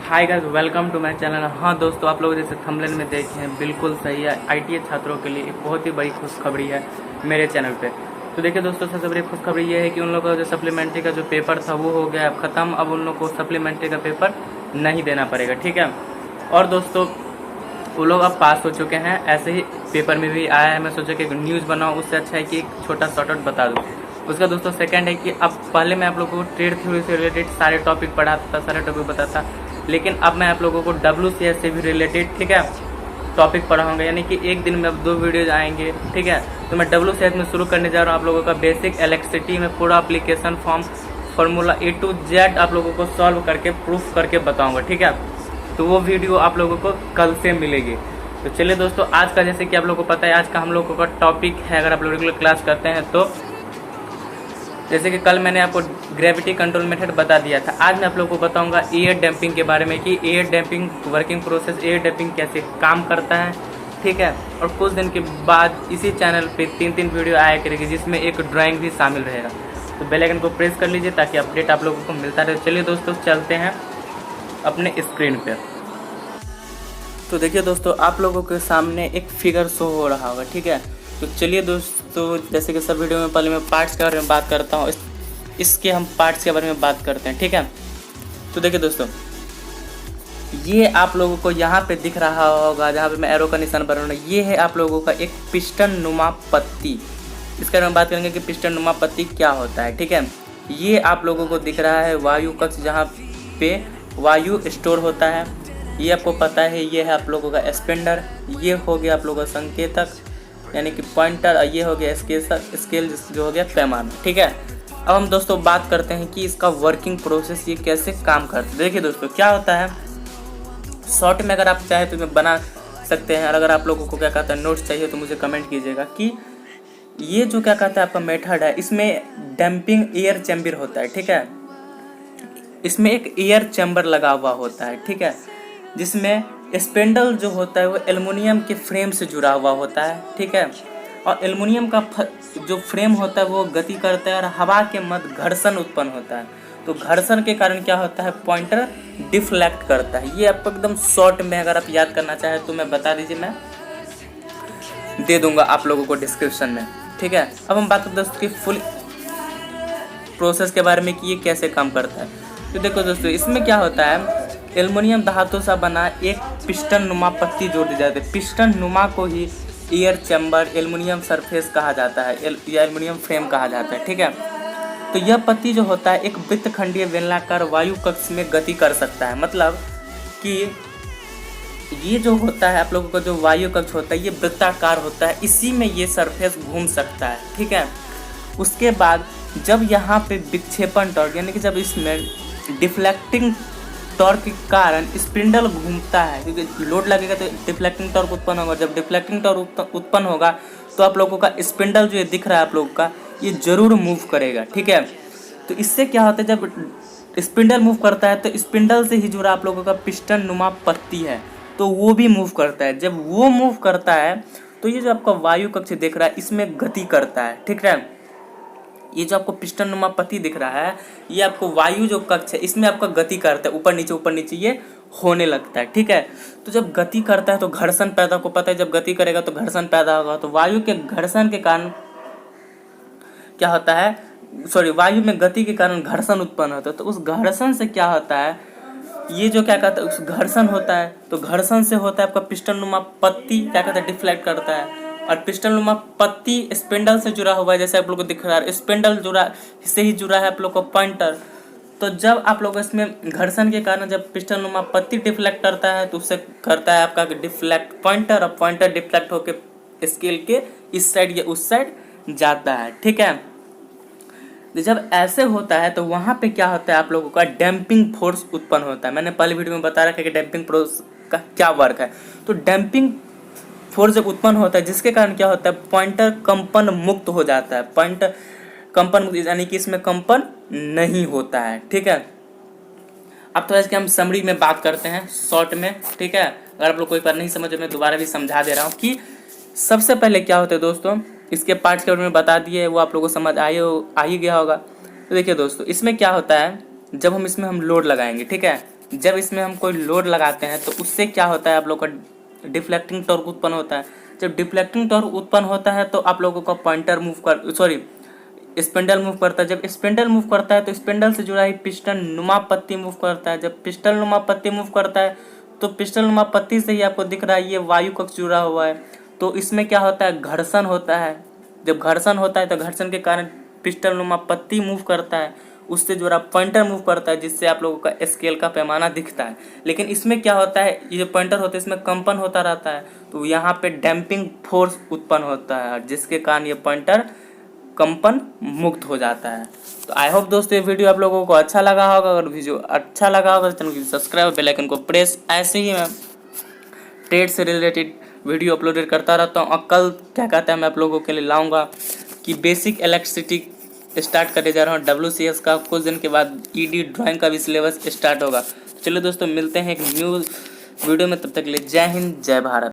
Hi guys, welcome to my channel. हाँ दोस्तों, आप लोग जैसे थंबनेल में देखे हैं, बिल्कुल सही है। आईटीआई छात्रों के लिए एक बहुत ही बड़ी खुशखबरी है मेरे चैनल पे। तो देखिए दोस्तों, सबसे बड़ी खुशखबरी ये है कि उन लोगों का जो सप्लीमेंट्री का जो पेपर था वो हो गया अब ख़त्म। अब उन लोग को सप्लीमेंट्री का पेपर नहीं देना पड़ेगा, ठीक है। और दोस्तों, वो लोग अब पास हो चुके हैं। ऐसे ही पेपर में भी आया है। मैं सोचा कि न्यूज़ बनाऊँ, उससे अच्छा है कि एक छोटा शॉर्ट आउट बता दूँ। उसका दोस्तों सेकंड है कि अब पहले मैं आप लोगों को ट्रेड थ्योरी से रिलेटेड सारे टॉपिक पढ़ाता था, सारे टॉपिक बताता, लेकिन अब मैं आप लोगों को WCS से भी रिलेटेड, ठीक है, टॉपिक पढ़ाऊंगा। यानी कि एक दिन में अब 2 वीडियोज आएंगे, ठीक है। तो मैं WCS में शुरू करने जा रहा हूँ आप लोगों का बेसिक इलेक्ट्रिसिटी में पूरा application form formula A to Z आप लोगों को सॉल्व करके प्रूफ करके बताऊंगा, ठीक है। तो वो वीडियो आप लोगों को कल से मिलेगी। तो चलिए दोस्तों, आज का जैसे कि आप लोगों को पता है, आज का हम लोगों का टॉपिक है, अगर आप लोग रेगुलर क्लास करते हैं तो, जैसे कि कल मैंने आपको ग्रेविटी कंट्रोल मेथड बता दिया था, आज मैं आप लोगों को बताऊंगा एयर डैम्पिंग के बारे में कि air damping working process, air damping कैसे काम करता है, ठीक है। और कुछ दिन के बाद इसी चैनल पे 3 वीडियो आया करेगी जिसमें एक ड्राइंग भी शामिल रहेगा। तो बेल आइकन को प्रेस कर लीजिए ताकि अपडेट आप लोगों को मिलता रहे। चलिए दोस्तों, चलते हैं अपने स्क्रीन पे। तो देखिए दोस्तों, आप लोगों के सामने एक फिगर शो हो रहा होगा, ठीक है। तो चलिए दोस्तों, जैसे कि सब वीडियो में पहले मैं पार्ट्स के बारे में बात करता हूँ, इसके हम पार्ट्स के बारे में बात करते हैं, ठीक है। तो देखिए दोस्तों, ये आप लोगों को यहाँ पे दिख रहा होगा, जहाँ पे मैं एरो का निशान बना रहा हूँ, ये है आप लोगों का एक पिस्टन नुमा पत्ती। इसके बारे में बात करेंगे कि पिस्टन नुमा पत्ती क्या होता है, ठीक है। ये आप लोगों को दिख रहा है वायु कक्ष, जहाँ पे वायु स्टोर होता है। ये आपको पता है, ये है आप लोगों का स्पेंडर, ये हो गया आप लोगों का संकेतक यानी कि पॉइंटर, और ये हो गया स्केल जो हो गया पैमाना, ठीक है। अब हम दोस्तों बात करते हैं कि इसका वर्किंग प्रोसेस ये कैसे काम करता है। देखिए दोस्तों, क्या होता है, शॉर्ट में अगर आप चाहे तो मैं बना सकते हैं, और अगर आप लोगों को क्या कहता है नोट्स चाहिए तो मुझे कमेंट कीजिएगा कि ये जो क्या कहता है आपका मेथड है, इसमें डैम्पिंग एयर चैम्बर होता है, ठीक है। इसमें एक एयर चैम्बर लगा हुआ होता है, ठीक है, जिसमें स्पेंडल जो होता है वो एल्युमिनियम के फ्रेम से जुड़ा हुआ होता है, ठीक है। और एल्युमिनियम का जो फ्रेम होता है वो गति करता है और हवा के मध्य घर्षण उत्पन्न होता है। तो घर्षण के कारण क्या होता है, पॉइंटर डिफ्लेक्ट करता है। ये आपको एकदम शॉर्ट में अगर आप याद करना चाहें तो मैं बता दीजिए, मैं दे दूंगा आप लोगों को डिस्क्रिप्शन में, ठीक है। अब हम बात करते हैं दोस्तों की फुल प्रोसेस के बारे में कि ये कैसे काम करता है। तो देखो दोस्तों, इसमें क्या होता है, एल्युमिनियम धातु से बना एक पिस्टन नुमा पत्ती जोड़ दी जाती है। पिस्टन नुमा को ही एयर चैम्बर, एल्युमिनियम सरफेस कहा जाता है या एल्युमिनियम फ्रेम कहा जाता है, ठीक है। तो यह पत्ती जो होता है एक वृत्तखंडीय बेलनाकार वायु कक्ष में गति कर सकता है। मतलब कि ये जो होता है आप लोगों का जो वायु कक्ष होता है ये वृत्ताकार होता है, इसी में ये सरफेस घूम सकता है, ठीक है। उसके बाद जब यहाँ पे विक्षेपण टॉर्क यानी कि जब इसमें डिफ्लेक्टिंग टॉर्क के कारण स्पिंडल घूमता है, क्योंकि लोड लगेगा तो डिफ्लेक्टिंग टॉर्क उत्पन्न होगा। जब डिफ्लेक्टिंग टॉर्क उत्पन्न होगा तो आप लोगों का स्पिंडल जो ये दिख रहा है आप लोगों का, ये जरूर मूव करेगा, ठीक है। तो इससे क्या होता है, जब स्पिंडल मूव करता है तो स्पिंडल से ही जुड़ा आप लोगों का पिस्टन नुमा पत्ती है, तो वो भी मूव करता है। जब वो मूव करता है तो ये जो आपका वायु कक्ष दिख रहा है इसमें गति करता है, ठीक है। ये जो आपको पिस्टन नुमा पत्ती दिख रहा है, ये आपको वायु जो कक्ष है इसमें आपका गति करता है, ऊपर नीचे ये होने लगता है, ठीक है। तो जब गति करता है तो घर्षण पैदा, को पता है जब गति करेगा तो घर्षण पैदा होगा। तो वायु के घर्षण के कारण क्या होता है, वायु में गति के कारण घर्षण उत्पन्न होता है। तो उस घर्षण से क्या होता है, ये जो क्या कहता है उस घर्षण होता है, तो घर्षण से होता है आपका पिस्टन नुमा पत्ती क्या कहता है डिफ्लेक्ट करता है। और पिस्टन नुमा पत्ती स्पिंडल से जुड़ा हुआ है, जैसे आप लोग को दिख रहा है स्पिंडल जुड़ा से ही जुड़ा है आप लोग को पॉइंटर। तो जब आप लोग इसमें घर्षण के कारण जब पिस्टन नुमा पत्ती डिफ्लेक्ट करता है तो उससे करता है आपका डिफ्लेक्ट पॉइंटर, और पॉइंटर डिफ्लेक्ट होकर स्केल के इस साइड या उस साइड जाता है, ठीक है। जब ऐसे होता है तो वहाँ पे क्या होता है आप लोगों का डैम्पिंग फोर्स उत्पन्न होता है। मैंने पहले वीडियो में बता रखा है कि डैम्पिंग फोर्स का क्या वर्क है। तो डैम्पिंग फोर्स जब उत्पन्न होता है जिसके कारण क्या होता है, पॉइंटर कंपन मुक्त हो जाता है। पॉइंटर कंपन मुक्त यानी कि इसमें कंपन नहीं होता है, ठीक है। अब तो इसके हम समरी में बात करते हैं शॉर्ट में, ठीक है। अगर आप लोग कोई बार नहीं समझ मैं दोबारा भी समझा दे रहा हूँ कि सबसे पहले क्या होता है दोस्तों, इसके पार्ट्स के बारे में बता दिए, वो आप लोगों को समझ आ ही गया होगा। तो देखिए दोस्तों, इसमें क्या होता है, जब हम इसमें लोड लगाएंगे, ठीक है, जब इसमें हम कोई लोड लगाते हैं तो उससे क्या होता है, आप लोग का डिफ्लेक्टिंग टॉर्क उत्पन्न होता है। जब डिफ्लेक्टिंग टॉर्क उत्पन्न होता है तो आप लोगों का पॉइंटर स्पिंडल मूव करता है। जब स्पिंडल मूव करता है तो स्पिंडल से जुड़ा ही पिस्टन नुमा पत्ती मूव करता है। जब पिस्टन नुमा पत्ती मूव करता है तो पिस्टन नुमा पत्ती से ही आपको दिख रहा है ये वायु कक्ष जुड़ा हुआ है। तो इसमें क्या होता है, घर्षण होता है। जब घर्षण होता है तो घर्षण के कारण पिस्टन नुमा पत्ती मूव करता है, उससे जुड़ा पॉइंटर मूव करता है, जिससे आप लोगों का स्केल का पैमाना दिखता है। लेकिन इसमें क्या होता है, ये पॉइंटर होता है इसमें कंपन होता रहता है, तो यहाँ पे डैम्पिंग फोर्स उत्पन्न होता है जिसके कारण ये पॉइंटर कंपन मुक्त हो जाता है। तो आई होप दोस्तों ये वीडियो आप लोगों को अच्छा लगा होगा। अगर वीडियो अच्छा लगा होगा तो चैनल को सब्सक्राइब, बेल आइकन को प्रेस। ऐसे ही मैं ट्रेड से रिलेटेड वीडियो अपलोडेड करता रहता हूँ। और कल क्या कहता है मैं आप लोगों के लिए लाऊंगा कि बेसिक इलेक्ट्रिसिटी स्टार्ट करने जा रहा हूँ WCS का। कुछ दिन के बाद ED ड्राइंग का भी सिलेबस स्टार्ट होगा। चलिए दोस्तों मिलते हैं एक न्यू वीडियो में, तब तक के लिए जय हिंद जय भारत।